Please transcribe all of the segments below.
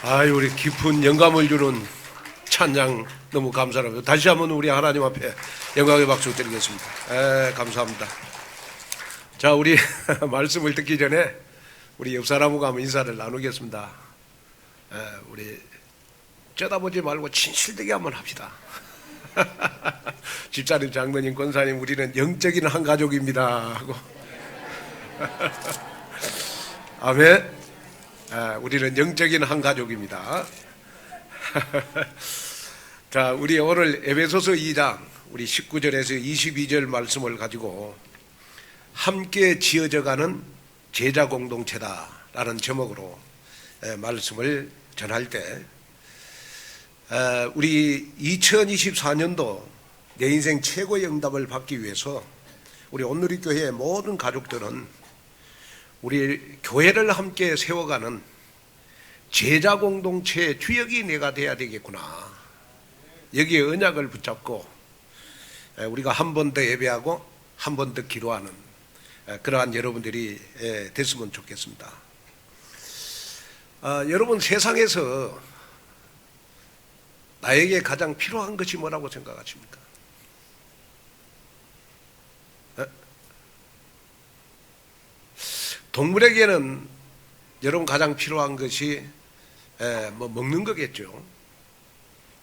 아유, 우리 깊은 영감을 주는 찬양 너무 감사합니다. 다시 한번 우리 하나님 앞에 영광의 박수 드리겠습니다. 감사합니다. 자, 우리 말씀을 듣기 전에 우리 옆 사람하고 한번 인사를 나누겠습니다. 우리 쳐다보지 말고 진실되게 한번 합시다. 집사님, 장로님, 권사님, 우리는 영적인 한 가족입니다 하고 아멘. 우리는 영적인 한 가족입니다. 자, 우리 오늘 에베소서 2장 우리 19절에서 22절 말씀을 가지고 함께 지어져가는 제자 공동체다라는 제목으로 말씀을 전할 때, 우리 2024년도 내 인생 최고의 응답을 받기 위해서 우리 온누리교회의 모든 가족들은 우리 교회를 함께 세워가는 제자 공동체의 주역이 내가 돼야 되겠구나. 여기에 언약을 붙잡고 우리가 한 번 더 예배하고 한 번 더 기도하는 그러한 여러분들이 됐으면 좋겠습니다. 여러분, 세상에서 나에게 가장 필요한 것이 뭐라고 생각하십니까? 동물에게는 여러분 가장 필요한 것이 먹는 거겠죠.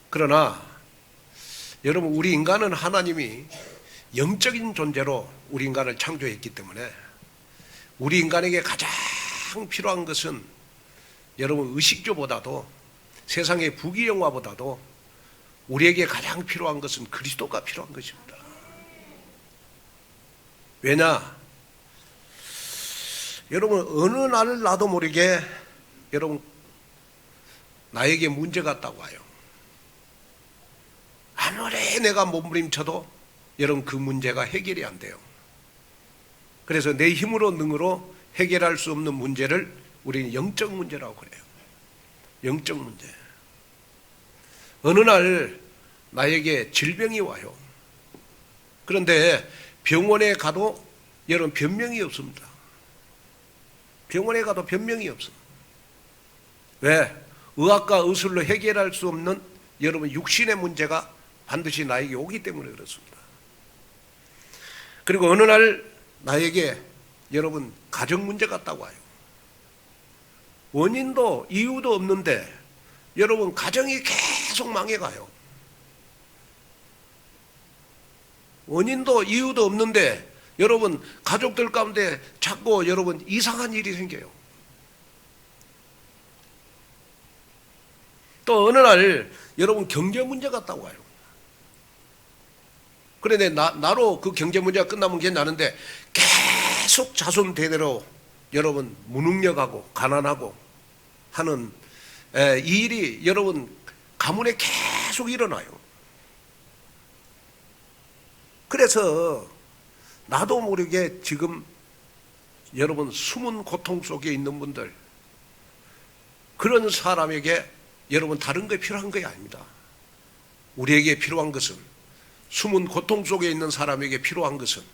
그러나 여러분, 우리 인간은 하나님이 영적인 존재로 우리 인간을 창조했기 때문에 우리 인간에게 가장 필요한 것은 여러분 의식주보다도 세상의 부귀영화보다도 우리에게 가장 필요한 것은 그리스도가 필요한 것입니다. 왜냐? 여러분, 어느 날 나도 모르게 여러분 나에게 문제가 딱 와요. 아무리 내가 몸부림쳐도 여러분 그 문제가 해결이 안 돼요. 그래서 내 힘으로 능으로 해결할 수 없는 문제를 우리는 영적 문제라고 그래요. 영적 문제. 어느 날 나에게 질병이 와요. 그런데 병원에 가도 여러분 변명이 없습니다. 병원에 가도 변명이 없어. 왜? 의학과 의술로 해결할 수 없는 여러분 육신의 문제가 반드시 나에게 오기 때문에 그렇습니다. 그리고 어느 날 나에게 여러분 가정 문제가 딱 와요. 원인도 이유도 없는데 여러분 가정이 계속 망해가요. 원인도 이유도 없는데 여러분 가족들 가운데 자꾸 여러분 이상한 일이 생겨요. 또 어느 날 여러분 경제 문제가 딱 와요. 그런데 나로 그 경제 문제가 끝나면 괜찮은데 계속 자손 대대로 여러분 무능력하고 가난하고 하는 이 일이 여러분 가문에 계속 일어나요. 그래서 나도 모르게 지금 여러분 숨은 고통 속에 있는 분들, 그런 사람에게 여러분 다른 게 필요한 게 아닙니다. 우리에게 필요한 것은, 숨은 고통 속에 있는 사람에게 필요한 것은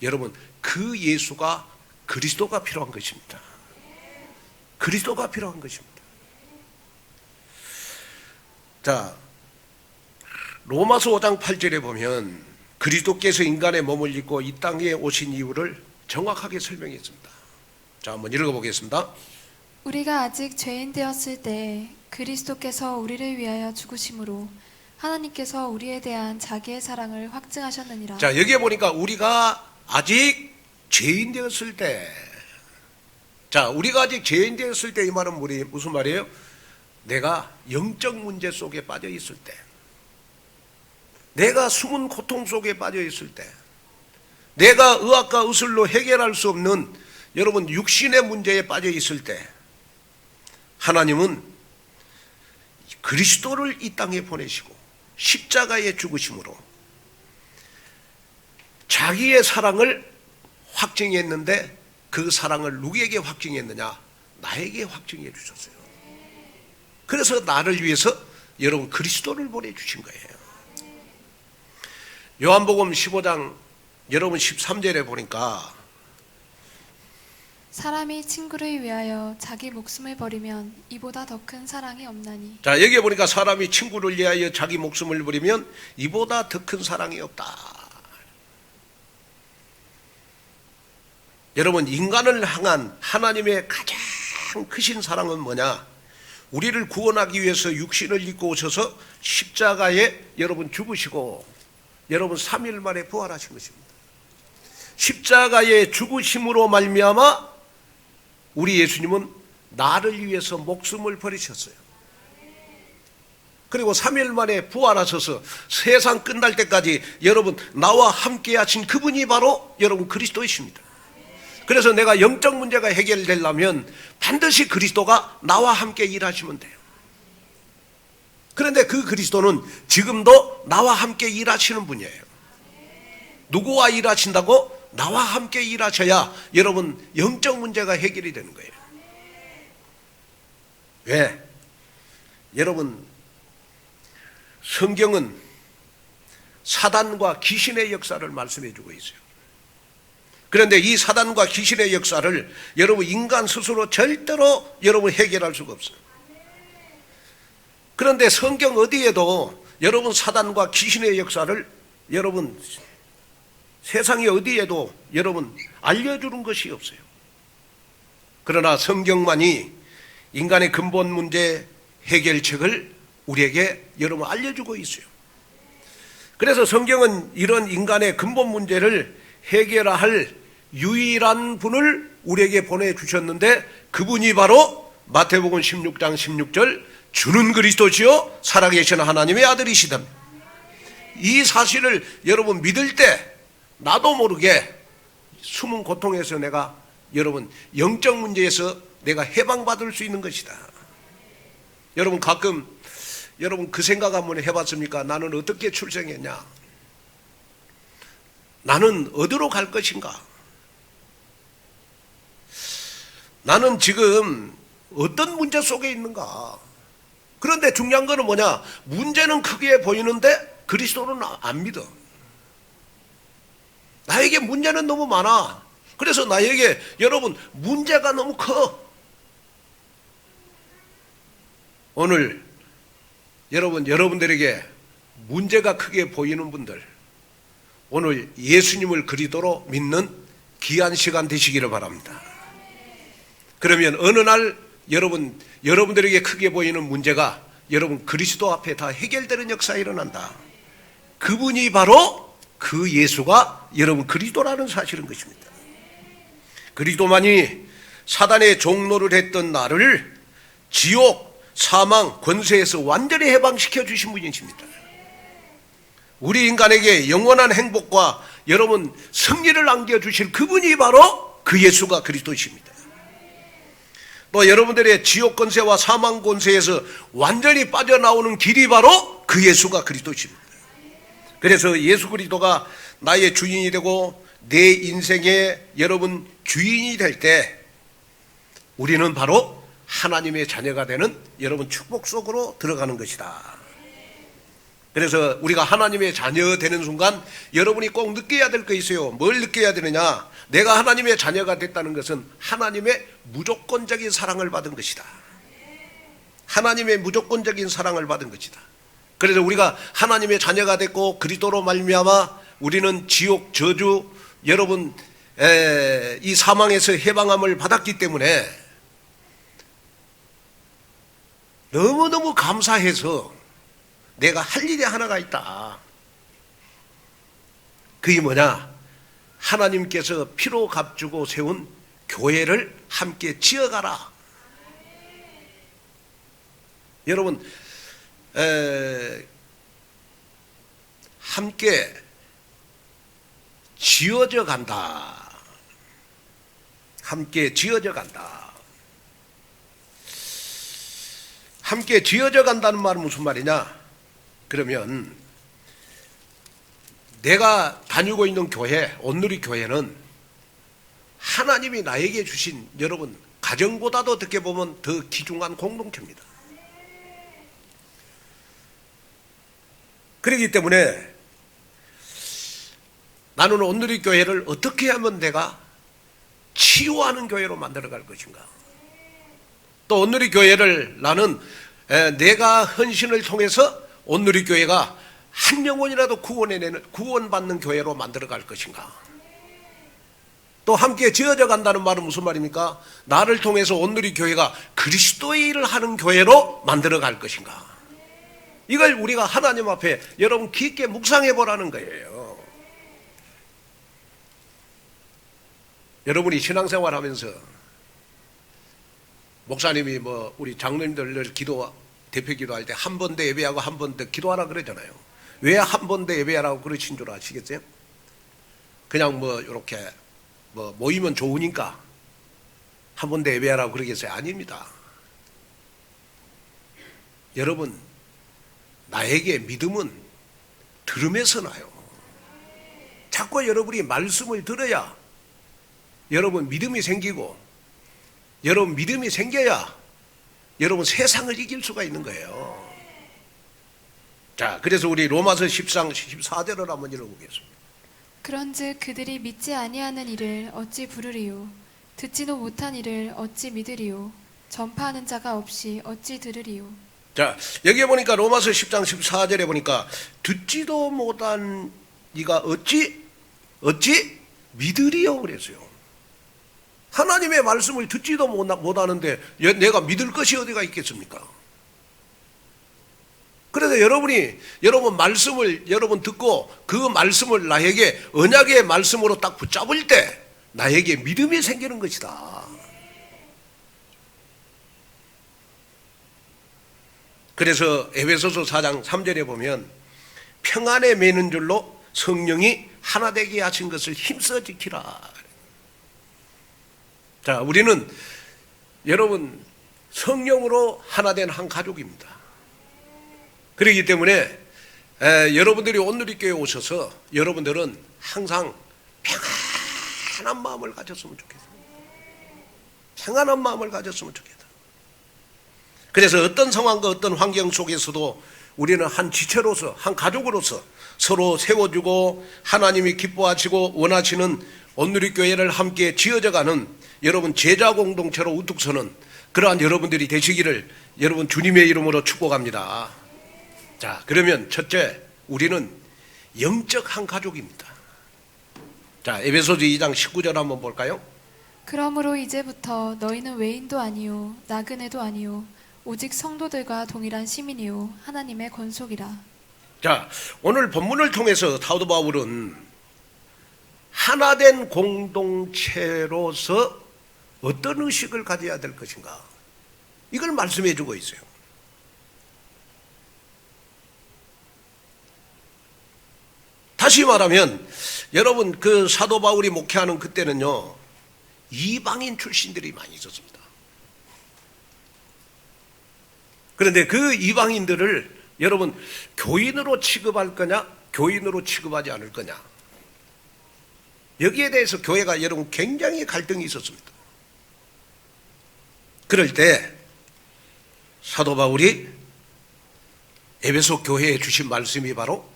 여러분 그 예수가, 그리스도가 필요한 것입니다. 그리스도가 필요한 것입니다. 자, 로마서 5장 8절에 보면 그리스도께서 인간의 몸을 입고 이 땅에 오신 이유를 정확하게 설명했습니다. 자, 한번 읽어보겠습니다. 우리가 아직 죄인 되었을 때 그리스도께서 우리를 위하여 죽으심으로 하나님께서 우리에 대한 자기의 사랑을 확증하셨느니라. 자, 여기에 보니까 우리가 아직 죄인 되었을 때, 자, 우리가 아직 죄인 되었을 때, 이 말은 무슨 말이에요? 내가 영적 문제 속에 빠져 있을 때, 내가 숨은 고통 속에 빠져 있을 때, 내가 의학과 의술로 해결할 수 없는 여러분 육신의 문제에 빠져 있을 때, 하나님은 그리스도를 이 땅에 보내시고 십자가에 죽으심으로 자기의 사랑을 확증했는데, 그 사랑을 누구에게 확증했느냐? 나에게 확증해 주셨어요. 그래서 나를 위해서 여러분 그리스도를 보내주신 거예요. 요한복음 15장 여러분 13절에 보니까 사람이 친구를 위하여 자기 목숨을 버리면 이보다 더 큰 사랑이 없나니. 자, 여기에 보니까 사람이 친구를 위하여 자기 목숨을 버리면 이보다 더 큰 사랑이 없다. 여러분, 인간을 향한 하나님의 가장 크신 사랑은 뭐냐? 우리를 구원하기 위해서 육신을 입고 오셔서 십자가에 여러분 죽으시고 여러분 3일 만에 부활하신 것입니다. 십자가의 죽으심으로 말미암아 우리 예수님은 나를 위해서 목숨을 버리셨어요. 그리고 3일 만에 부활하셔서 세상 끝날 때까지 여러분 나와 함께 하신 그분이 바로 여러분 그리스도이십니다. 그래서 내가 영적 문제가 해결되려면 반드시 그리스도가 나와 함께 일하시면 돼요. 그런데 그 그리스도는 지금도 나와 함께 일하시는 분이에요. 누구와 일하신다고? 나와 함께 일하셔야 여러분 영적 문제가 해결이 되는 거예요. 왜? 여러분, 성경은 사단과 귀신의 역사를 말씀해 주고 있어요. 그런데 이 사단과 귀신의 역사를 여러분 인간 스스로 절대로 여러분 해결할 수가 없어요. 그런데 성경 어디에도 여러분 사단과 귀신의 역사를 여러분 세상에 어디에도 여러분 알려주는 것이 없어요. 그러나 성경만이 인간의 근본 문제 해결책을 우리에게 여러분 알려주고 있어요. 그래서 성경은 이런 인간의 근본 문제를 해결할 유일한 분을 우리에게 보내주셨는데 그분이 바로 마태복음 16장 16절 주는 그리스도시요 살아계신 하나님의 아들이시다. 이 사실을 여러분 믿을 때 나도 모르게 숨은 고통에서 내가 여러분 영적 문제에서 내가 해방받을 수 있는 것이다. 여러분 가끔 여러분 그 생각 한번 해봤습니까? 나는 어떻게 출생했냐? 나는 어디로 갈 것인가? 나는 지금 어떤 문제 속에 있는가? 그런데 중요한 거는 뭐냐? 문제는 크게 보이는데 그리스도는 안 믿어. 나에게 문제는 너무 많아. 그래서 나에게 여러분 문제가 너무 커. 오늘 여러분들에게 문제가 크게 보이는 분들, 오늘 예수님을 그리스도로 믿는 귀한 시간 되시기를 바랍니다. 그러면 어느 날 여러분들에게 크게 보이는 문제가 여러분 그리스도 앞에 다 해결되는 역사가 일어난다. 그분이 바로 그 예수가 여러분 그리스도라는 사실인 것입니다. 그리스도만이 사단의 종노를 했던 나를 지옥, 사망, 권세에서 완전히 해방시켜 주신 분이십니다. 우리 인간에게 영원한 행복과 여러분 승리를 안겨주실 그분이 바로 그 예수가 그리스도이십니다. 또 여러분들의 지옥 권세와 사망 권세에서 완전히 빠져나오는 길이 바로 그 예수가 그리스도이십니다. 그래서 예수 그리스도가 나의 주인이 되고 내 인생의 여러분 주인이 될 때 우리는 바로 하나님의 자녀가 되는 여러분 축복 속으로 들어가는 것이다. 그래서 우리가 하나님의 자녀 되는 순간 여러분이 꼭 느껴야 될 거 있어요. 뭘 느껴야 되느냐? 내가 하나님의 자녀가 됐다는 것은 하나님의 무조건적인 사랑을 받은 것이다. 하나님의 무조건적인 사랑을 받은 것이다. 그래서 우리가 하나님의 자녀가 됐고 그리스도로 말미암아 우리는 지옥, 저주, 여러분 이 사망에서 해방함을 받았기 때문에 너무너무 감사해서 내가 할 일이 하나가 있다. 그게 뭐냐? 하나님께서 피로 값주고 세운 교회를 함께 지어가라. 여러분 함께 지어져 간다. 함께 지어져 간다. 함께 지어져 간다는 말은 무슨 말이냐? 그러면 내가 다니고 있는 교회, 온누리 교회는 하나님이 나에게 주신 여러분 가정보다도 어떻게 보면 더 귀중한 공동체입니다. 그렇기 때문에 나는 온누리 교회를 어떻게 하면 내가 치유하는 교회로 만들어갈 것인가? 또 온누리 교회를 나는 내가 헌신을 통해서 온누리 교회가 한 영혼이라도 구원받는 교회로 만들어갈 것인가? 또 함께 지어져 간다는 말은 무슨 말입니까? 나를 통해서 온누리 교회가 그리스도의 일을 하는 교회로 만들어갈 것인가? 이걸 우리가 하나님 앞에 여러분 깊게 묵상해 보라는 거예요. 여러분이 신앙생활 하면서 목사님이 우리 장로님들 대표 기도할 때 한 번 더 예배하고 한 번 더 기도하라 그러잖아요. 왜 한 번 더 예배하라고 그러신 줄 아시겠어요? 그냥 이렇게 모이면 좋으니까 한 번 더 예배하라고 그러겠어요? 아닙니다. 여러분, 나에게 믿음은 들음에서 나요. 자꾸 여러분이 말씀을 들어야 여러분 믿음이 생기고, 여러분 믿음이 생겨야 여러분 세상을 이길 수가 있는 거예요. 자, 그래서 우리 로마서 10장 14절을 한번 읽어보겠습니다. 그런즉 그들이 믿지 아니하는 일을 어찌 부르리요? 듣지도 못한 일을 어찌 믿으리요? 전파하는 자가 없이 어찌 들으리요? 자, 여기에 보니까 로마서 10장 14절에 보니까 듣지도 못한 이가 어찌 믿으리요 그랬어요. 하나님의 말씀을 듣지도 못하는데 내가 믿을 것이 어디가 있겠습니까? 그래서 여러분 말씀을 여러분 듣고 그 말씀을 나에게 언약의 말씀으로 딱 붙잡을 때 나에게 믿음이 생기는 것이다. 그래서 에베소서 4장 3절에 보면 평안에 매는 줄로 성령이 하나 되게 하신 것을 힘써 지키라. 자, 우리는 여러분 성령으로 하나 된 한 가족입니다. 그렇기 때문에 여러분들이 온누리교회에 오셔서 여러분들은 항상 평안한 마음을 가졌으면 좋겠어요. 평안한 마음을 가졌으면 좋겠다. 그래서 어떤 상황과 어떤 환경 속에서도 우리는 한 지체로서, 한 가족으로서 서로 세워주고 하나님이 기뻐하시고 원하시는 온누리교회를 함께 지어져가는 여러분 제자 공동체로 우뚝 서는 그러한 여러분들이 되시기를 여러분 주님의 이름으로 축복합니다. 자, 그러면 첫째, 우리는 영적 한 가족입니다. 자, 에베소서 2장 19절 한번 볼까요? 그러므로 이제부터 너희는 외인도 아니요 나그네도 아니요 오직 성도들과 동일한 시민이요 하나님의 권속이라. 자, 오늘 본문을 통해서 사도 바울은 하나된 공동체로서 어떤 의식을 가져야 될 것인가, 이걸 말씀해 주고 있어요. 다시 말하면 여러분 그 사도 바울이 목회하는 그때는요 이방인 출신들이 많이 있었습니다. 그런데 그 이방인들을 여러분 교인으로 취급할 거냐 교인으로 취급하지 않을 거냐, 여기에 대해서 교회가 여러분 굉장히 갈등이 있었습니다. 그럴 때 사도 바울이 에베소 교회에 주신 말씀이 바로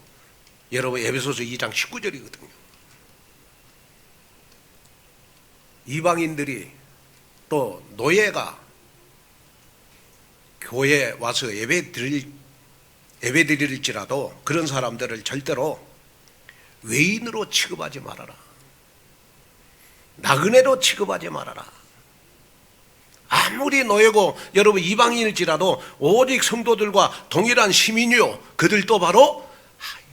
여러분 에베소서 2장 19절이거든요. 이방인들이 또 노예가 교회에 와서 예배드릴지라도 그런 사람들을 절대로 외인으로 취급하지 말아라. 나그네로 취급하지 말아라. 아무리 노예고 여러분 이방인일지라도 오직 성도들과 동일한 시민이요, 그들도 바로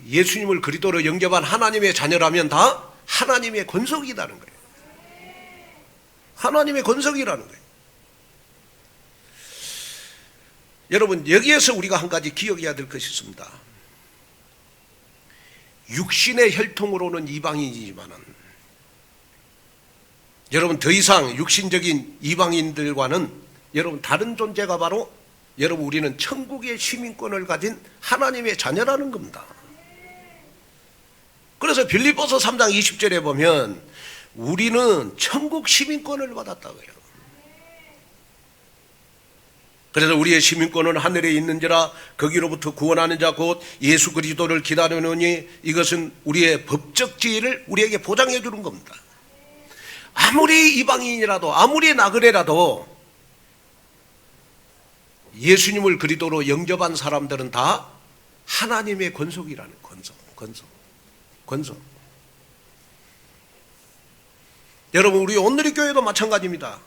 예수님을 그리스도로 영접한 하나님의 자녀라면 다 하나님의 권속이라는 거예요. 하나님의 권속이라는 거예요. 여러분 여기에서 우리가 한 가지 기억해야 될 것이 있습니다. 육신의 혈통으로는 이방인이지만은 여러분 더 이상 육신적인 이방인들과는 여러분 다른 존재가 바로 여러분 우리는 천국의 시민권을 가진 하나님의 자녀라는 겁니다. 그래서 빌립보서 3장 20절에 보면 우리는 천국 시민권을 받았다고요. 그래서 우리의 시민권은 하늘에 있는지라 거기로부터 구원하는 자 곧 예수 그리스도를 기다리노니 이것은 우리의 법적 지위를 우리에게 보장해 주는 겁니다. 아무리 이방인이라도 아무리 나그네라도 예수님을 그리스도로 영접한 사람들은 다 하나님의 권속이라는 권속. 여러분, 우리 온누리 교회도 마찬가지입니다.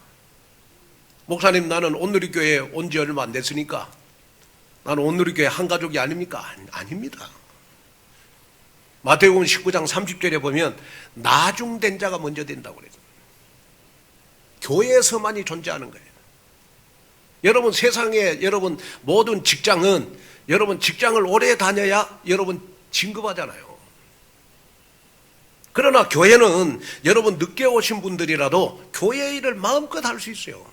목사님, 나는 온누리 교회에 온 지 얼마 안 됐으니까 나는 온누리 교회 한 가족이 아닙니까? 아닙니다. 마태복음 19장 30절에 보면 나중된 자가 먼저 된다고 그래요. 교회에서만이 존재하는 거예요. 여러분, 세상에 여러분 모든 직장은 여러분 직장을 오래 다녀야 여러분 진급하잖아요. 그러나 교회는 여러분 늦게 오신 분들이라도 교회 일을 마음껏 할 수 있어요.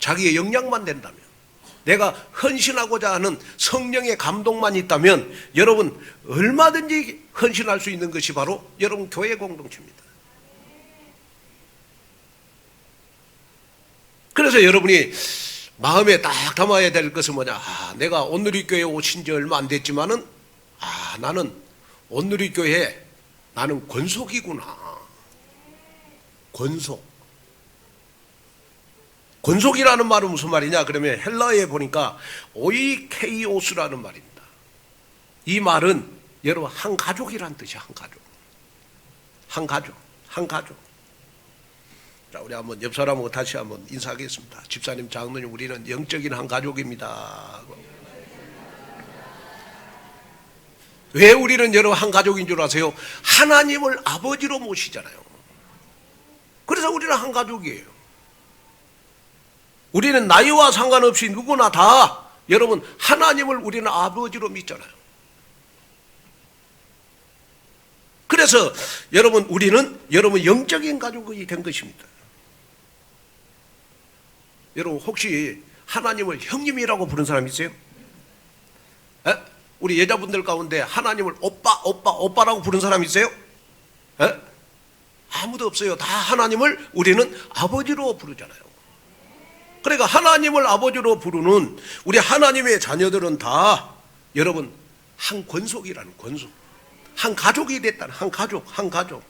자기의 역량만 된다면, 내가 헌신하고자 하는 성령의 감동만 있다면 여러분 얼마든지 헌신할 수 있는 것이 바로 여러분 교회 공동체입니다. 그래서 여러분이 마음에 딱 담아야 될 것은 뭐냐? 내가 온누리교회에 오신 지 얼마 안 됐지만은 나는 온누리교회에 나는 권속이구나. 권속이라는 말은 무슨 말이냐? 그러면 헬라어에 보니까 오이케이오스라는 말입니다. 이 말은 여러분 한 가족이란 뜻이야. 한 가족. 자, 우리 한번 옆 사람하고 다시 한번 인사하겠습니다. 집사님, 장로님, 우리는 영적인 한 가족입니다. 왜 우리는 여러분 한 가족인 줄 아세요? 하나님을 아버지로 모시잖아요. 그래서 우리는 한 가족이에요. 우리는 나이와 상관없이 누구나 다 여러분 하나님을 우리는 아버지로 믿잖아요. 그래서 여러분 우리는 여러분 영적인 가족이 된 것입니다. 여러분 혹시 하나님을 형님이라고 부른 사람 있어요? 에? 우리 여자분들 가운데 하나님을 오빠라고 부른 사람 있어요? 에? 아무도 없어요. 다 하나님을 우리는 아버지로 부르잖아요. 그러니까 하나님을 아버지로 부르는 우리 하나님의 자녀들은 다 여러분 한 권속이라는 권속, 한 가족이 됐다는 한 가족.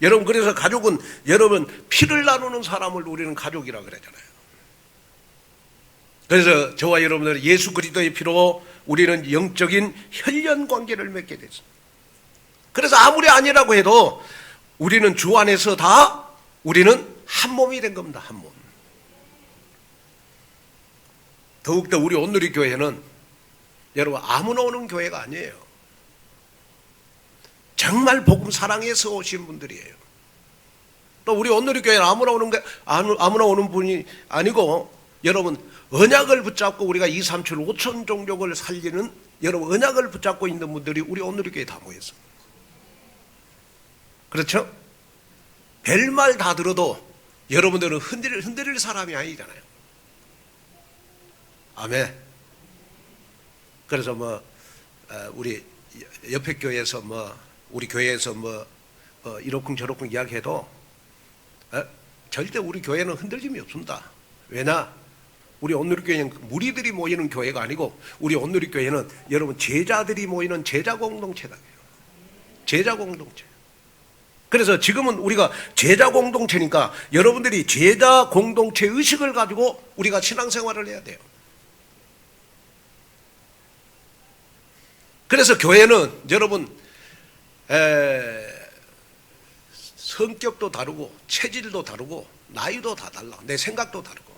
여러분 그래서 가족은 여러분 피를 나누는 사람을 우리는 가족이라 그러잖아요. 그래서 저와 여러분들 예수 그리스도의 피로 우리는 영적인 혈연 관계를 맺게 됐습니다. 그래서 아무리 아니라고 해도 우리는 주 안에서 다 우리는 한 몸이 된 겁니다. 한 몸. 더욱더 우리 온누리 교회는 여러분 아무나 오는 교회가 아니에요. 정말 복음 사랑해서 오신 분들이에요. 또 우리 온누리 교회는 아무나 오는 분이 아니고 여러분 언약을 붙잡고 우리가 2, 3, 7, 5천 종족을 살리는 여러분 언약을 붙잡고 있는 분들이 우리 온누리 교회에 다 모였습니다. 그렇죠? 별말 다 들어도 여러분들은 흔들릴 사람이 아니잖아요. 아멘. 그래서 우리 옆에 교회에서 우리 교회에서 이러쿵저러쿵 이야기해도 절대 우리 교회는 흔들림이 없습니다. 왜냐? 우리 온누리교회는 무리들이 모이는 교회가 아니고 우리 온누리교회는 여러분 제자들이 모이는 제자 공동체다. 제자 공동체. 그래서 지금은 우리가 제자 공동체니까 여러분들이 제자 공동체 의식을 가지고 우리가 신앙생활을 해야 돼요. 그래서 교회는 여러분 성격도 다르고 체질도 다르고 나이도 다 달라. 내 생각도 다르고.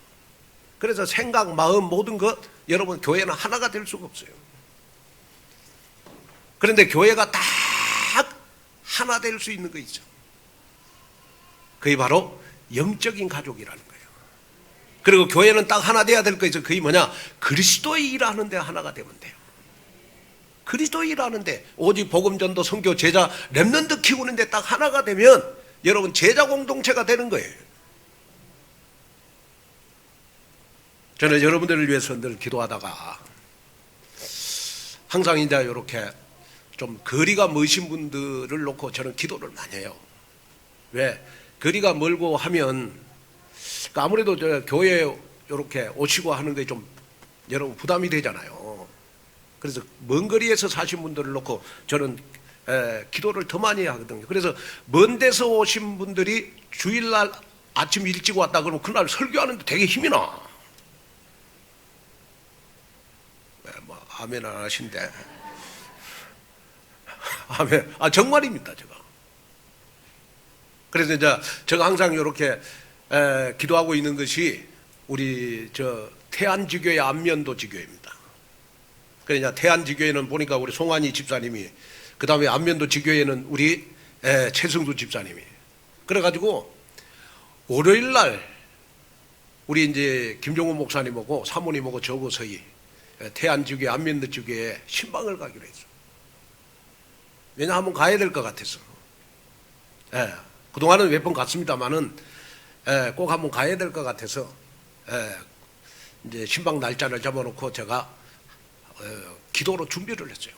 그래서 생각, 마음 모든 것 여러분 교회는 하나가 될 수가 없어요. 그런데 교회가 딱 하나 될 수 있는 거 있죠. 그게 바로 영적인 가족이라는 거예요. 그리고 교회는 딱 하나 돼야 될 거 있어요. 그게 뭐냐? 그리스도의 일하는 데 하나가 되면 돼요. 그리스도의 일하는데 오직 복음전도 선교 제자 렘넌트 키우는데 딱 하나가 되면 여러분 제자 공동체가 되는 거예요. 저는 여러분들을 위해서 늘 기도하다가 항상 이제 이렇게 좀 거리가 멀신 분들을 놓고 저는 기도를 많이 해요. 왜? 거리가 멀고 하면 아무래도 저 교회에 이렇게 오시고 하는 게 좀 여러분 부담이 되잖아요. 그래서 먼 거리에서 사신 분들을 놓고 저는 기도를 더 많이 하거든요. 그래서 먼 데서 오신 분들이 주일날 아침 일찍 왔다 그러면 그날 설교하는데 되게 힘이 나. 뭐 아멘 안 하신데. 아멘. 정말입니다, 제가. 그래서 이제 제가 항상 이렇게 기도하고 있는 것이 우리 태안지교회 안면도지교회입니다. 그러니까 태안지교회는 보니까 우리 송환희 집사님이, 그 다음에 안면도지교회는 우리 최승수 집사님이. 그래가지고 월요일 날 우리 이제 김종훈 목사님하고 사모님하고 저하고 서희 태안지교회 안면도지교회에 신방을 가기로 했어요. 왜냐 한번 가야 될 것 같아서. 그동안은 몇 번 갔습니다만은 꼭 한번 가야 될 것 같아서 이제 신방 날짜를 잡아놓고 제가 기도로 준비를 했어요.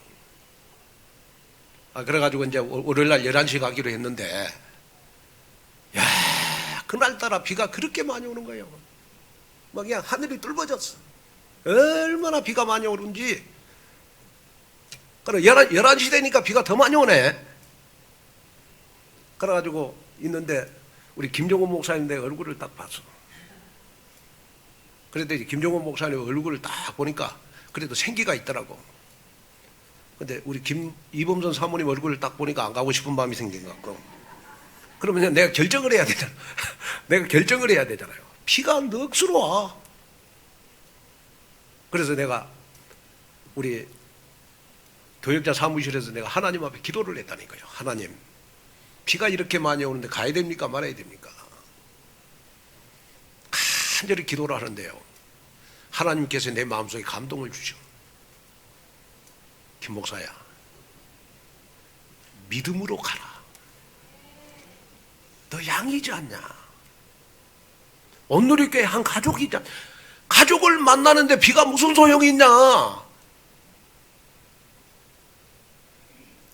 그래가지고 이제 월요일날 11시 가기로 했는데, 야, 그날따라 비가 그렇게 많이 오는 거예요. 막 그냥 하늘이 뚫어졌어. 얼마나 비가 많이 오는지. 그래, 11시 되니까 비가 더 많이 오네. 그래가지고 있는데, 우리 김종훈 목사님 내 얼굴을 딱 봤어. 그래도 김종훈 목사님 얼굴을 딱 보니까 그래도 생기가 있더라고. 근데 우리 이범선 사모님 얼굴을 딱 보니까 안 가고 싶은 마음이 생긴 것 같고. 그러면 내가 결정을 해야 되잖아. 내가 결정을 해야 되잖아요. 비가 넋으로 와. 그래서 내가 우리 교역자 사무실에서 내가 하나님 앞에 기도를 했다니까요. 하나님, 비가 이렇게 많이 오는데 가야 됩니까? 말아야 됩니까? 간절히 기도를 하는데요. 하나님께서 내 마음속에 감동을 주셔. 김 목사야, 믿음으로 가라. 너 양이지 않냐? 온누리교회 한 가족이자 가족을 만나는데 비가 무슨 소용이 있냐?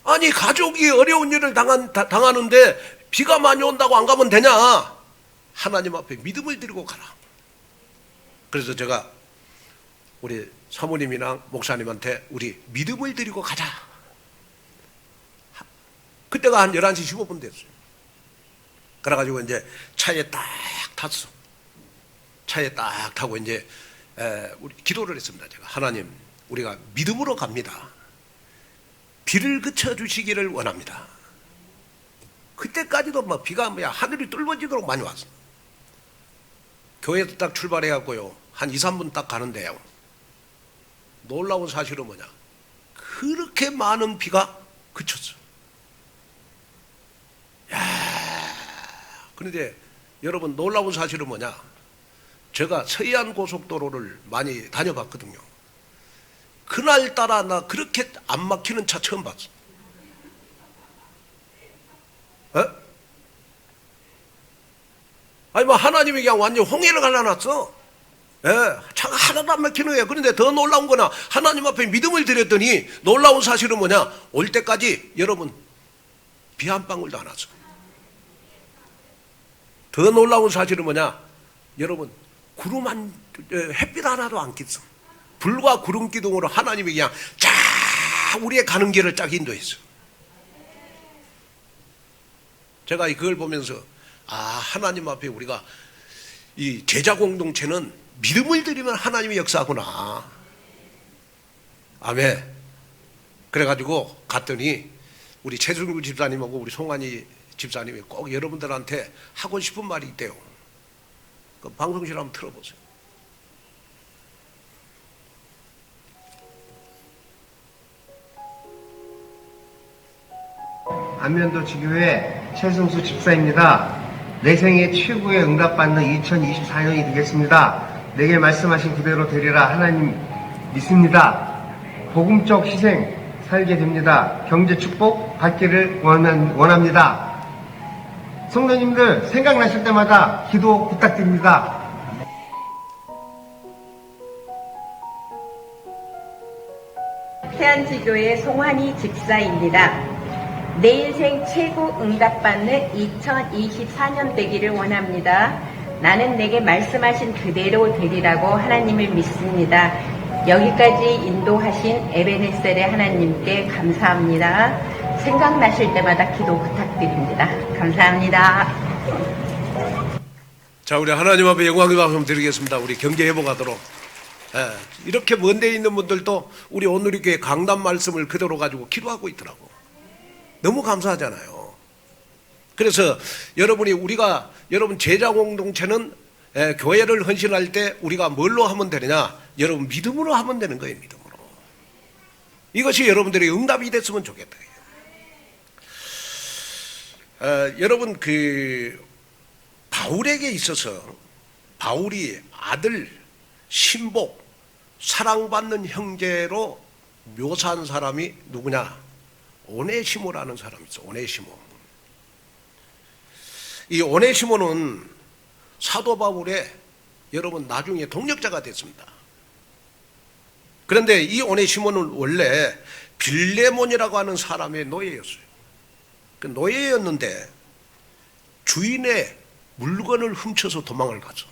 아니 가족이 어려운 일을 당하는데 비가 많이 온다고 안 가면 되냐? 하나님 앞에 믿음을 드리고 가라. 그래서 제가 우리 사모님이랑 목사님한테 우리 믿음을 드리고 가자. 그때가 한 11시 15분 됐어요. 그래가지고 이제 차에 딱 탔어. 차에 딱 타고 이제 우리 기도를 했습니다. 제가 하나님, 우리가 믿음으로 갑니다. 비를 그쳐주시기를 원합니다. 그때까지도 막 비가 하늘이 뚫어지도록 많이 왔어. 교회에서 딱 출발해갖고요, 한 2, 3분 딱 가는데요, 놀라운 사실은 뭐냐, 그렇게 많은 비가 그쳤어. 야, 그런데 여러분 놀라운 사실은 뭐냐, 제가 서해안 고속도로를 많이 다녀봤거든요. 그날따라 나 그렇게 안 막히는 차 처음 봤어. 아니 뭐 하나님이 그냥 완전 홍해를 갈라놨어. 차가 하나도 안 막히는 거예요. 그런데 더 놀라운 거나 하나님 앞에 믿음을 드렸더니 놀라운 사실은 뭐냐, 올 때까지 여러분 비 한 방울도 안 왔어. 더 놀라운 사실은 뭐냐, 여러분 햇빛 하나도 안 꼈어. 불과 구름 기둥으로 하나님이 그냥 쫙 우리의 가는 길을 쫙 인도했어. 제가 그걸 보면서 하나님 앞에 우리가 이 제자 공동체는 믿음을 드리면 하나님이 역사하구나. 아멘. 그래가지고 갔더니 우리 최승구 집사님하고 우리 송환희 집사님이 꼭 여러분들한테 하고 싶은 말이 있대요. 그 방송실 한번 틀어보세요. 안면도 지교회 최승수 집사입니다. 내 생애 최고의 응답받는 2024년이 되겠습니다. 내게 말씀하신 그대로 되리라 하나님 믿습니다. 복음적 희생 살게 됩니다. 경제 축복 받기를 원합니다. 성도님들 생각나실 때마다 기도 부탁드립니다. 태안지교회 송환희 집사입니다. 내 인생 최고 응답받는 2024년 되기를 원합니다. 나는 내게 말씀하신 그대로 되리라고 하나님을 믿습니다. 여기까지 인도하신 에베네셀의 하나님께 감사합니다. 생각나실 때마다 기도 부탁드립니다. 감사합니다. 자, 우리 하나님 앞에 영광의 박수 드리겠습니다. 우리 경제 회복하도록. 이렇게 먼 데 있는 분들도 우리 온누리교회 강단 말씀을 그대로 가지고 기도하고 있더라고. 너무 감사하잖아요. 그래서 여러분 제자 공동체는 교회를 헌신할 때 우리가 뭘로 하면 되느냐? 여러분 믿음으로 하면 되는 거예요. 믿음으로. 이것이 여러분들의 응답이 됐으면 좋겠다. 여러분 바울에게 있어서 바울이 아들, 신복, 사랑받는 형제로 묘사한 사람이 누구냐? 오네시모라는 사람이 있어. 오네시모. 이 오네시모는 사도 바울의 여러분 나중에 동역자가 됐습니다. 그런데 이 오네시모는 원래 빌레몬이라고 하는 사람의 노예였어요. 그 노예였는데 주인의 물건을 훔쳐서 도망을 갔어.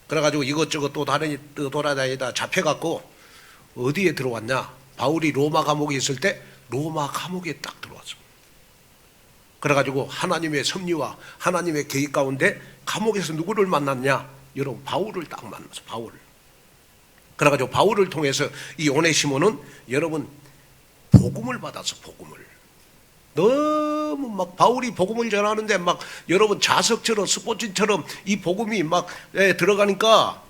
그래가지고 이것저것 또 돌아다니다 잡혀갖고 어디에 들어왔냐? 바울이 로마 감옥에 있을 때 로마 감옥에 딱 들어왔어. 그래가지고 하나님의 섭리와 하나님의 계획 가운데 감옥에서 누구를 만났냐? 여러분 바울을 딱 만났어. 바울. 그래가지고 바울을 통해서 이 오네시모는 여러분 복음을 받았어. 복음을. 너무 막 바울이 복음을 전하는데 막 여러분 자석처럼 스포츠처럼 이 복음이 막 들어가니까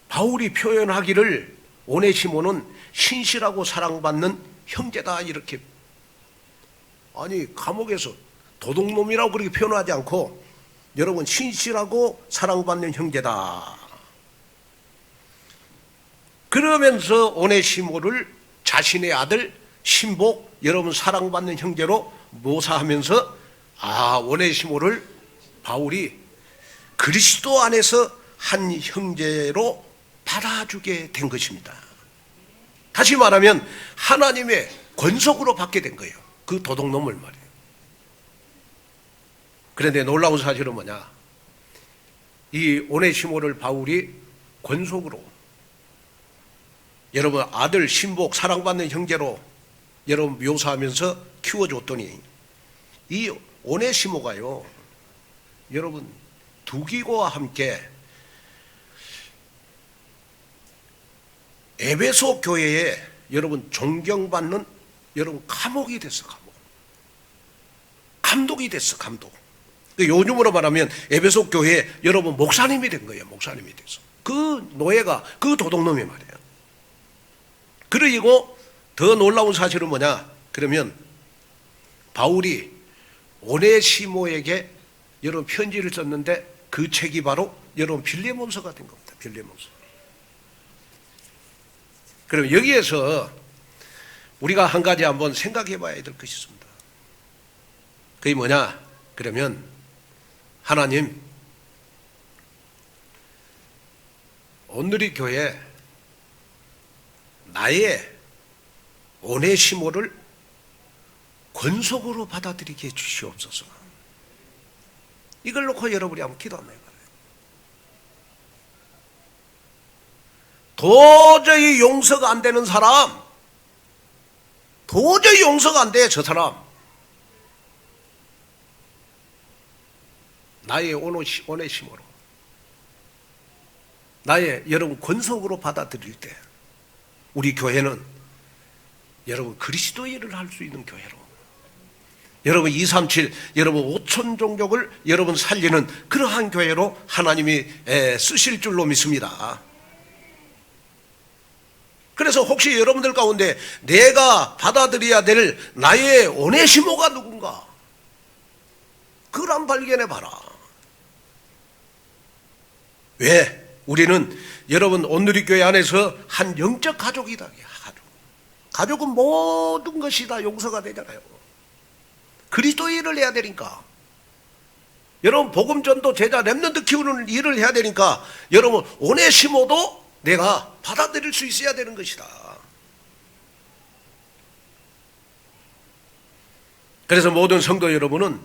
바울이 표현하기를 오네시모는 신실하고 사랑받는 형제다 이렇게. 아니 감옥에서 도둑놈이라고 그렇게 표현하지 않고 여러분 신실하고 사랑받는 형제다. 그러면서 오네시모를 자신의 아들 신복 여러분 사랑받는 형제로 묘사하면서 오네시모를 바울이 그리스도 안에서 한 형제로 받아주게 된 것입니다. 다시 말하면 하나님의 권속으로 받게 된 거예요. 그 도둑놈을 말이에요. 그런데 놀라운 사실은 뭐냐? 이 오네시모를 바울이 권속으로 여러분 아들 신복 사랑받는 형제로 여러분 묘사하면서 키워줬더니 이 오네시모가요 여러분 두기고와 함께 에베소 교회에 여러분 존경받는 여러분 감옥이 됐어. 감독이 됐어. 감독. 요즘으로 말하면 에베소 교회에 여러분 목사님이 된 거예요. 목사님이 돼서 그 노예가 그 도둑놈이 말이에요. 그리고 더 놀라운 사실은 뭐냐? 그러면 바울이 오네시모에게 여러분 편지를 썼는데 그 책이 바로 여러분 빌레몬서가 된 겁니다. 빌레몬서. 그럼 여기에서 우리가 한 가지 한번 생각해 봐야 될 것이 있습니다. 그게 뭐냐? 그러면 하나님 오늘의 교회 나의 오네시모를 권속으로 받아들이게 해주시옵소서. 이걸 놓고 여러분이 한번 기도하면 해봐요. 도저히 용서가 안 되는 사람, 도저히 용서가 안 돼. 저 사람 나의 오네시모로 나의 여러분 권속으로 받아들일 때 우리 교회는 여러분 그리스도의 일을 할 수 있는 교회로 여러분 237 여러분 5천 종족을 여러분 살리는 그러한 교회로 하나님이 쓰실 줄로 믿습니다. 그래서 혹시 여러분들 가운데 내가 받아들여야 될 나의 오네시모가 누군가 그걸 한번 발견해 봐라. 왜? 우리는 여러분 온누리교회 안에서 한 영적 가족이다. 가족은 모든 것이 다 용서가 되잖아요. 그리스도의 일을 해야 되니까. 여러분 복음전도 제자 렘넌트 키우는 일을 해야 되니까 여러분 오네시모도 내가 받아들일 수 있어야 되는 것이다. 그래서 모든 성도 여러분은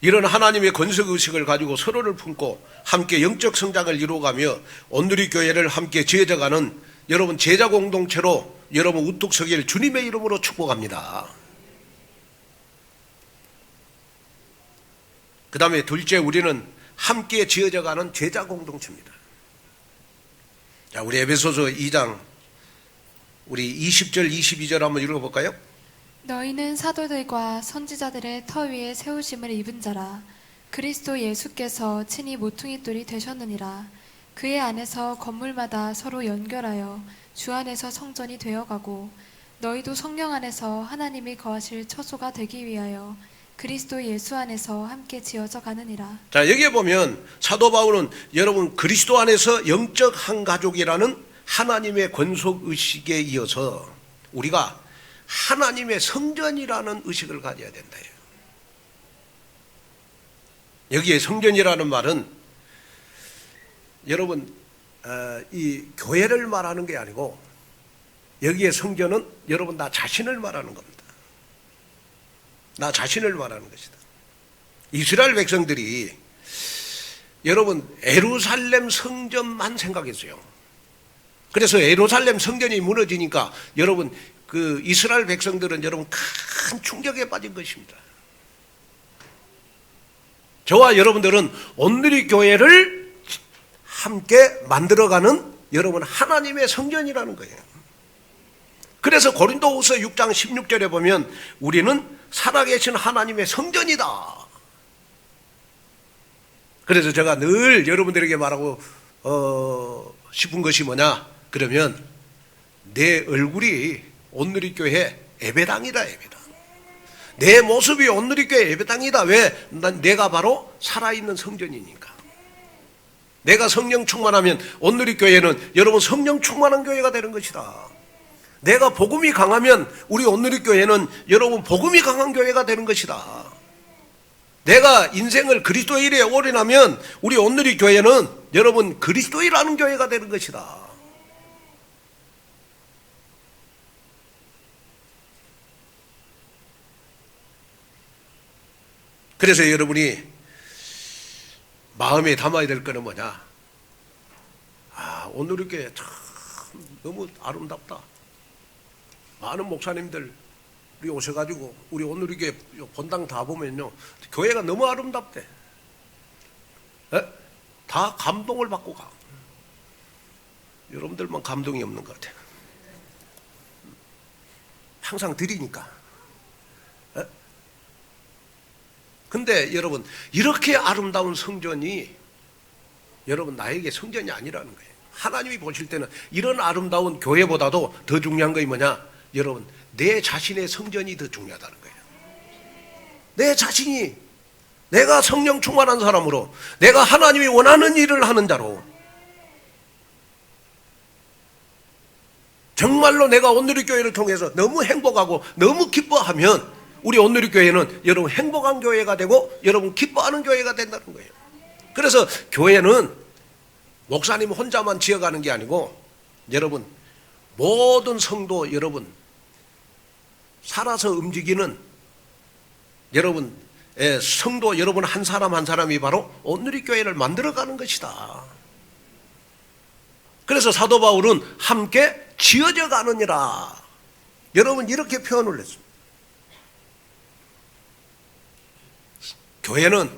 이런 하나님의 권속의식을 가지고 서로를 품고 함께 영적 성장을 이루어가며 온누리교회를 함께 지어져가는 여러분 제자 공동체로 여러분 우뚝 서길 주님의 이름으로 축복합니다. 그 다음에 둘째, 우리는 함께 지어져가는 제자 공동체입니다. 자, 우리 에베소서 2장 우리 20절 22절 한번 읽어볼까요? 너희는 사도들과 선지자들의 터 위에 세우심을 입은 자라. 그리스도 예수께서 친히 모퉁이돌이 되셨느니라. 그의 안에서 건물마다 서로 연결하여 주 안에서 성전이 되어가고 너희도 성령 안에서 하나님이 거하실 처소가 되기 위하여 그리스도 예수 안에서 함께 지어져 가느니라. 자, 여기에 보면 사도 바울은 여러분 그리스도 안에서 영적 한 가족이라는 하나님의 권속 의식에 이어서 우리가 하나님의 성전이라는 의식을 가져야 된다. 여기에 성전이라는 말은 여러분 이 교회를 말하는 게 아니고 여기에 성전은 여러분 나 자신을 말하는 겁니다. 나 자신을 말하는 것이다. 이스라엘 백성들이 여러분 예루살렘 성전만 생각했어요. 그래서 예루살렘 성전이 무너지니까 여러분 그 이스라엘 백성들은 여러분 큰 충격에 빠진 것입니다. 저와 여러분들은 온누리 교회를 함께 만들어가는 여러분 하나님의 성전이라는 거예요. 그래서 고린도후서 6장 16절에 보면 우리는 살아계신 하나님의 성전이다. 그래서 제가 늘 여러분들에게 말하고 싶은 것이 뭐냐 그러면 내 얼굴이 온누리 교회 예배당이다. 예배당. 내 모습이 온누리 교회 예배당이다. 왜? 내가 바로 살아있는 성전이니까. 내가 성령 충만하면 온누리 교회는 여러분 성령 충만한 교회가 되는 것이다. 내가 복음이 강하면 우리 온누리 교회는 여러분 복음이 강한 교회가 되는 것이다. 내가 인생을 그리스도의 일에 올인하면 우리 온누리 교회는 여러분 그리스도이라는 교회가 되는 것이다. 그래서 여러분이 마음에 담아야 될 거는 뭐냐? 온누리 교회 참 너무 아름답다. 많은 목사님들 우리 오셔가지고 우리 온누리 교회 본당 다 보면요 교회가 너무 아름답대. 다 감동을 받고 가. 여러분들만 감동이 없는 것 같아요. 항상 드리니까. 근데 여러분 이렇게 아름다운 성전이 여러분 나에게 성전이 아니라는 거예요. 하나님이 보실 때는 이런 아름다운 교회보다도 더 중요한 것이 뭐냐? 여러분 내 자신의 성전이 더 중요하다는 거예요. 내 자신이 내가 성령 충만한 사람으로 내가 하나님이 원하는 일을 하는 자로 정말로 내가 온누리 교회를 통해서 너무 행복하고 너무 기뻐하면 우리 온누리 교회는 여러분 행복한 교회가 되고 여러분 기뻐하는 교회가 된다는 거예요. 그래서 교회는 목사님 혼자만 지어가는 게 아니고 여러분 모든 성도 여러분 살아서 움직이는 여러분 성도 여러분 한 사람 한 사람이 바로 온누리 교회를 만들어가는 것이다. 그래서 사도 바울은 함께 지어져 가느니라. 여러분 이렇게 표현을 했습니다. 교회는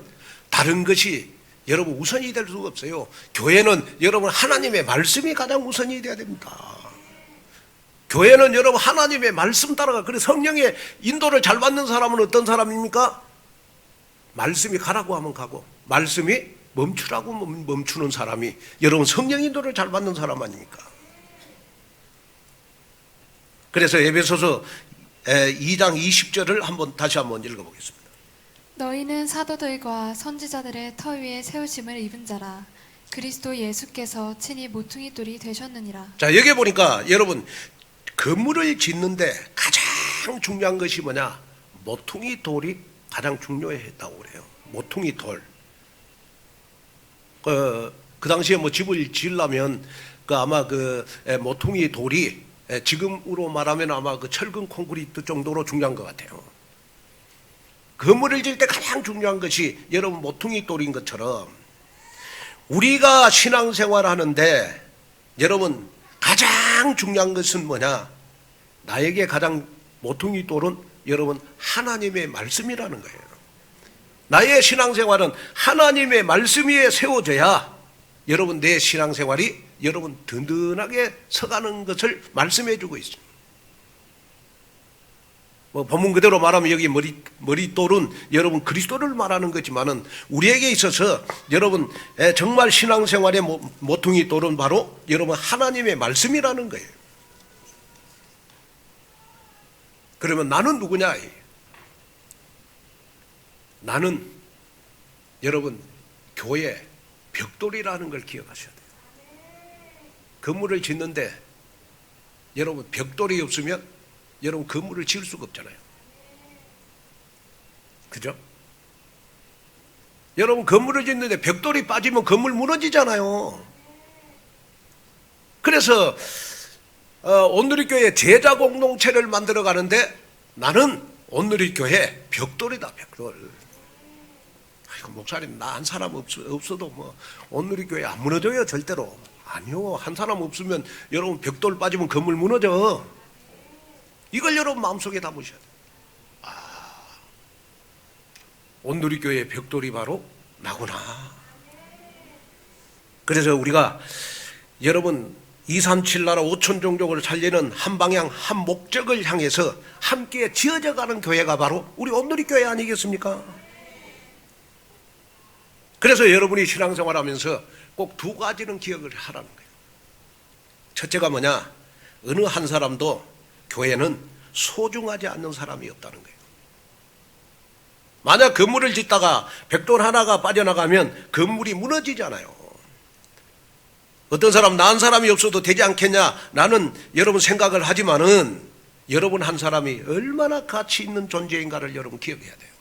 다른 것이 여러분 우선이 될 수가 없어요. 교회는 여러분 하나님의 말씀이 가장 우선이 돼야 됩니다. 교회는 여러분 하나님의 말씀 따라가. 그래서 성령의 인도를 잘 받는 사람은 어떤 사람입니까? 말씀이 가라고 하면 가고 말씀이 멈추라고 멈추는 사람이 여러분 성령 인도를 잘 받는 사람 아닙니까? 그래서 에베소서 2장 20절을 다시 한번 읽어보겠습니다. 너희는 사도들과 선지자들의 터 위에 세우심을 입은 자라. 그리스도 예수께서 친히 모퉁이돌이 되셨느니라. 자, 여기 보니까 여러분 건물을 짓는데 가장 중요한 것이 뭐냐? 모퉁이 돌이 가장 중요했다고 그래요. 모퉁이 돌. 그 당시에 뭐 집을 지으려면 아마 모퉁이 돌이 지금으로 말하면 아마 철근 콘크리트 정도로 중요한 것 같아요. 건물을 지을 때 가장 중요한 것이 여러분 모퉁이 돌인 것처럼 우리가 신앙생활을 하는데 여러분 가장 중요한 것은 뭐냐? 나에게 가장 모퉁이 돌은 여러분 하나님의 말씀이라는 거예요. 나의 신앙생활은 하나님의 말씀 위에 세워져야 여러분 내 신앙생활이 여러분 든든하게 서가는 것을 말씀해 주고 있습니다. 뭐 본문 그대로 말하면 여기 머릿돌은 여러분 그리스도를 말하는 거지만은 우리에게 있어서 여러분 정말 신앙생활의 모퉁이 돌은 바로 여러분 하나님의 말씀이라는 거예요. 그러면 나는 누구냐? 나는 여러분 교회 벽돌이라는 걸 기억하셔야 돼요. 건물을 짓는데 여러분 벽돌이 없으면 여러분 건물을 지을 수가 없잖아요. 그죠? 여러분 건물을 짓는데 벽돌이 빠지면 건물 무너지잖아요. 그래서 온누리교회 제자 공동체를 만들어 가는데 나는 온누리교회 벽돌이다, 벽돌. 아이고, 목사님 나 한 사람 없어도 뭐 온누리교회 안 무너져요, 절대로. 아니요, 한 사람 없으면 여러분 벽돌 빠지면 건물 무너져. 이걸 여러분 마음속에 담으셔야 돼요. 온누리교회의 벽돌이 바로 나구나. 그래서 우리가 여러분 237 나라 5천 종족을 살리는 한 방향 한 목적을 향해서 함께 지어져 가는 교회가 바로 우리 온누리교회 아니겠습니까? 그래서 여러분이 신앙생활하면서 꼭 두 가지는 기억을 하라는 거예요. 첫째가 뭐냐? 어느 한 사람도 교회는 소중하지 않는 사람이 없다는 거예요. 만약 건물을 짓다가 벽돌 하나가 빠져나가면 건물이 무너지잖아요. 어떤 사람 나은 사람이 없어도 되지 않겠냐? 나는 여러분 생각을 하지만은 여러분 한 사람이 얼마나 가치 있는 존재인가를 여러분 기억해야 돼요.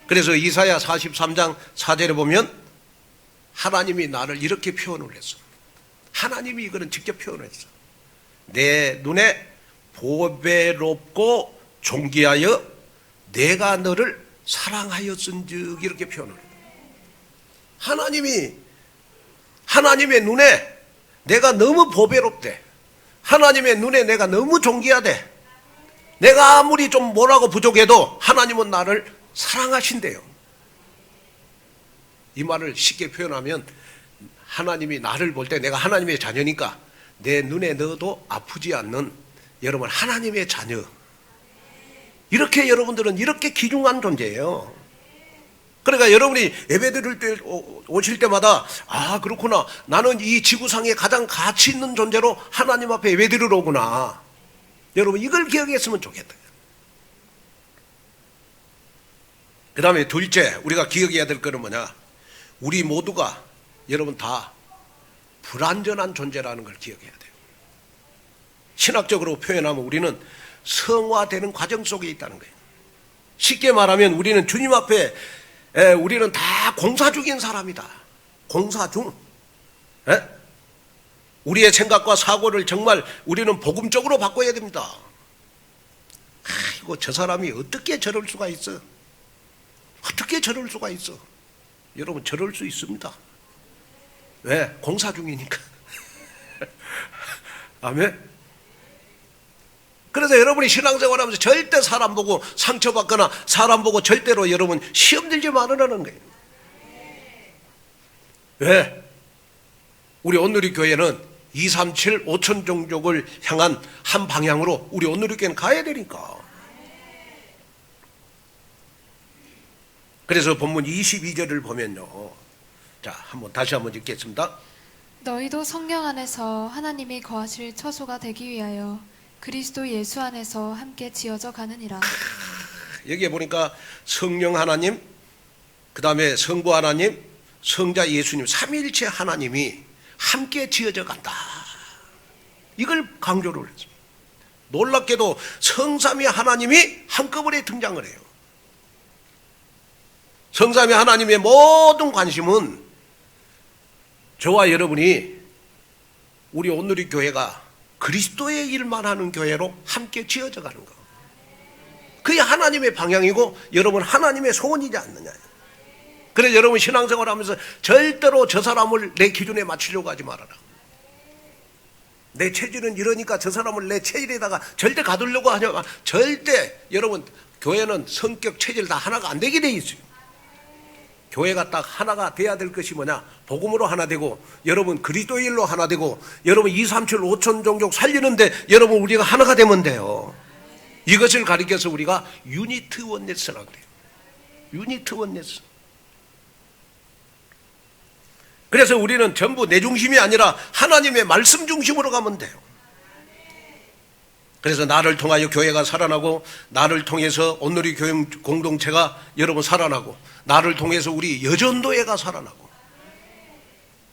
그래서 이사야 43장 4절에 보면 하나님이 나를 이렇게 표현을 했어. 하나님이 이거는 직접 표현을 했어. 내 눈에 보배롭고 존귀하여 내가 너를 사랑하였은즉 이렇게 표현을 해요. 하나님의 눈에 내가 너무 보배롭대. 하나님의 눈에 내가 너무 존귀하대. 내가 아무리 좀 뭐라고 부족해도 하나님은 나를 사랑하신대요. 이 말을 쉽게 표현하면 하나님이 나를 볼 때 내가 하나님의 자녀니까 내 눈에 넣어도 아프지 않는 여러분 하나님의 자녀. 이렇게 여러분들은 이렇게 귀중한 존재예요. 그러니까 여러분이 예배 드릴 때 오실 때마다 그렇구나. 나는 이 지구상에 가장 가치 있는 존재로 하나님 앞에 예배 드리러 오구나. 여러분 이걸 기억했으면 좋겠다. 그 다음에 둘째 우리가 기억해야 될 것은 뭐냐? 우리 모두가 여러분 다 불완전한 존재라는 걸 기억해야 돼요. 신학적으로 표현하면 우리는 성화되는 과정 속에 있다는 거예요. 쉽게 말하면 우리는 주님 앞에 우리는 다 공사 중인 사람이다. 공사 중. 우리의 생각과 사고를 정말 우리는 복음적으로 바꿔야 됩니다. 아이고 저 사람이 어떻게 저럴 수가 있어? 어떻게 저럴 수가 있어? 여러분 저럴 수 있습니다. 왜? 공사 중이니까. 아멘. 그래서 여러분이 신앙생활하면서 절대 사람 보고 상처받거나 사람 보고 절대로 여러분 시험 들지 말으라는 거예요. 왜? 우리 온누리교회는 237 5천 종족을 향한 한 방향으로 우리 온누리교회는 가야 되니까. 그래서 본문 22절을 보면요. 자, 다시 한번 읽겠습니다. 너희도 성령 안에서 하나님이 거하실 처소가 되기 위하여 그리스도 예수 안에서 함께 지어져 가느니라. 여기에 보니까 성령 하나님, 그 다음에 성부 하나님, 성자 예수님, 삼위일체 하나님이 함께 지어져 간다. 이걸 강조를 했습니다. 놀랍게도 성삼위 하나님이 한꺼번에 등장을 해요. 성삼위 하나님의 모든 관심은 저와 여러분이 우리 온누리 교회가 그리스도의 일만 하는 교회로 함께 지어져 가는 거. 그게 하나님의 방향이고 여러분 하나님의 소원이지 않느냐. 그래서 여러분 신앙생활 하면서 절대로 저 사람을 내 기준에 맞추려고 하지 말아라. 내 체질은 이러니까 저 사람을 내 체질에다가 절대 가두려고 하지 마. 절대 여러분 교회는 성격 체질 다 하나가 안 되게 돼 있어요. 교회가 딱 하나가 돼야 될 것이 뭐냐? 복음으로 하나 되고, 여러분 그리스도인으로 하나 되고, 여러분 2, 3, 7, 5천 종족 살리는데 여러분 우리가 하나가 되면 돼요. 이것을 가리켜서 우리가 유니트 원네스라고 그래요. 유니트 원네스. 그래서 우리는 전부 내 중심이 아니라 하나님의 말씀 중심으로 가면 돼요. 그래서 나를 통하여 교회가 살아나고, 나를 통해서 온누리 교회 공동체가 여러분 살아나고, 나를 통해서 우리 여전도회가 살아나고,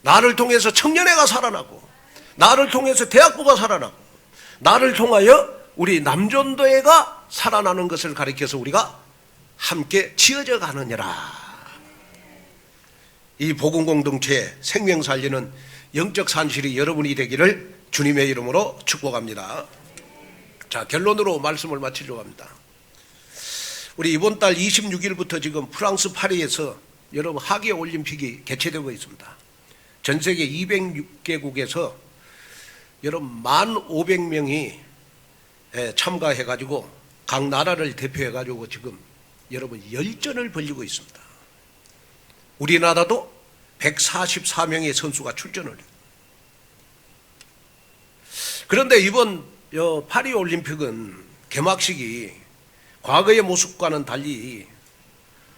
나를 통해서 청년회가 살아나고, 나를 통해서 대학부가 살아나고, 나를 통하여 우리 남전도회가 살아나는 것을 가리켜서 우리가 함께 지어져 가느니라. 이 복음 공동체의 생명 살리는 영적 산실이 여러분이 되기를 주님의 이름으로 축복합니다. 자, 결론으로 말씀을 마치려고 합니다. 우리 이번 달 26일부터 지금 프랑스 파리에서 여러분 하계 올림픽이 개최되고 있습니다. 전 세계 206개국에서 여러분 1,500명이 참가해가지고 각 나라를 대표해가지고 지금 여러분 열전을 벌이고 있습니다. 우리나라도 144명의 선수가 출전을 해요. 그런데 이번 파리 올림픽은 개막식이 과거의 모습과는 달리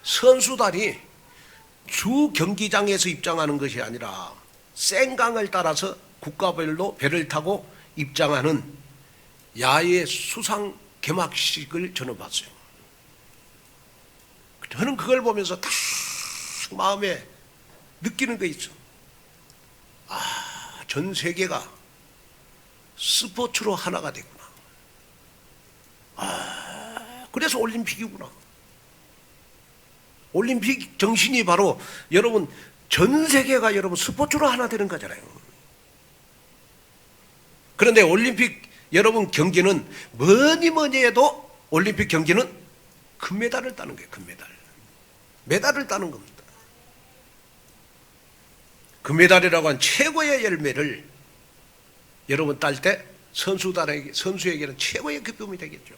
선수단이 주 경기장에서 입장하는 것이 아니라 생강을 따라서 국가별로 배를 타고 입장하는 야외 수상 개막식을 저는 봤어요. 저는 그걸 보면서 딱 마음에 느끼는 거 있죠. 전 세계가 스포츠로 하나가 됐구나. 그래서 올림픽이구나. 올림픽 정신이 바로 여러분 전 세계가 여러분 스포츠로 하나 되는 거잖아요. 그런데 올림픽 여러분 경기는 뭐니 해도 올림픽 경기는 금메달을 따는 거예요. 금메달. 메달을 따는 겁니다. 금메달이라고 한 최고의 열매를 여러분 딸 때 선수에게는 최고의 기쁨이 되겠죠.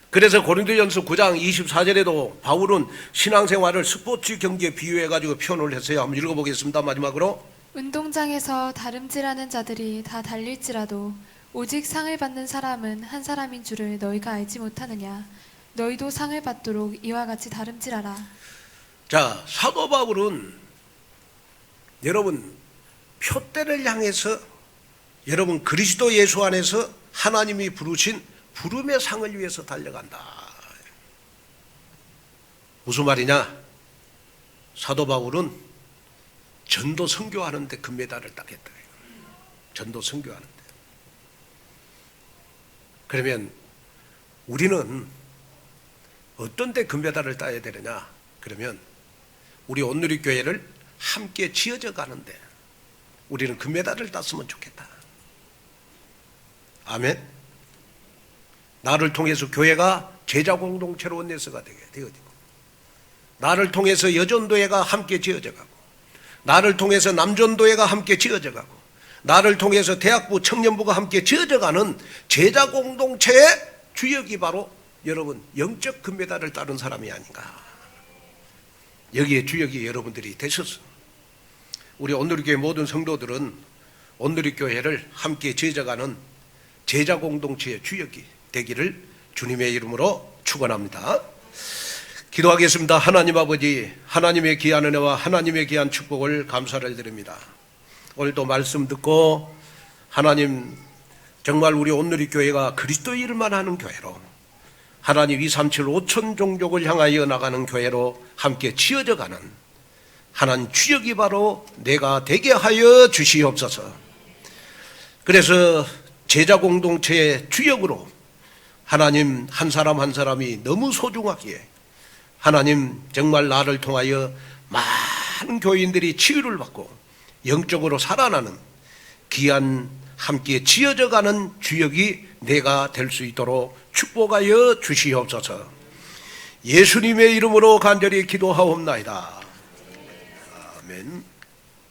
그래서 고린도전서 9장 24절에도 바울은 신앙생활을 스포츠 경기에 비유해가지고 표현을 했어요. 한번 읽어보겠습니다. 마지막으로. 운동장에서 다름질하는 자들이 다 달릴지라도 오직 상을 받는 사람은 한 사람인 줄을 너희가 알지 못하느냐. 너희도 상을 받도록 이와 같이 다름질하라. 자, 사도 바울은 여러분 표대를 향해서 여러분 그리스도 예수 안에서 하나님이 부르신 부름의 상을 위해서 달려간다. 무슨 말이냐? 사도 바울은 전도 선교하는데 금메달을 따겠다. 전도 선교하는데. 그러면 우리는 어떤 데 금메달을 따야 되느냐? 그러면 우리 온누리 교회를 함께 지어져 가는데 우리는 금메달을 땄으면 좋겠다. 아멘. 나를 통해서 교회가 제자 공동체로 원내서가 되어지고, 나를 통해서 여전도회가 함께 지어져 가고, 나를 통해서 남전도회가 함께 지어져 가고, 나를 통해서 대학부 청년부가 함께 지어져 가는 제자 공동체의 주역이 바로 여러분 영적 금메달을 따는 사람이 아닌가. 여기에 주역이 여러분들이 되셔서 우리 온누리교회 모든 성도들은 온누리교회를 함께 지어져가는 제자 공동체의 주역이 되기를 주님의 이름으로 축원합니다. 기도하겠습니다. 하나님 아버지, 하나님의 귀한 은혜와 하나님의 귀한 축복을 감사를 드립니다. 오늘도 말씀 듣고 하나님 정말 우리 온누리교회가 그리스도 일만 하는 교회로, 하나님 2, 3, 7, 5천 종족을 향하여 나가는 교회로 함께 지어져 가는 하나님 주역이 바로 내가 되게 하여 주시옵소서. 그래서 제자 공동체의 주역으로 하나님 한 사람 한 사람이 너무 소중하기에 하나님 정말 나를 통하여 많은 교인들이 치유를 받고 영적으로 살아나는 귀한 함께 지어져 가는 주역이 내가 될 수 있도록 축복하여 주시옵소서. 예수님의 이름으로 간절히 기도하옵나이다. 아멘.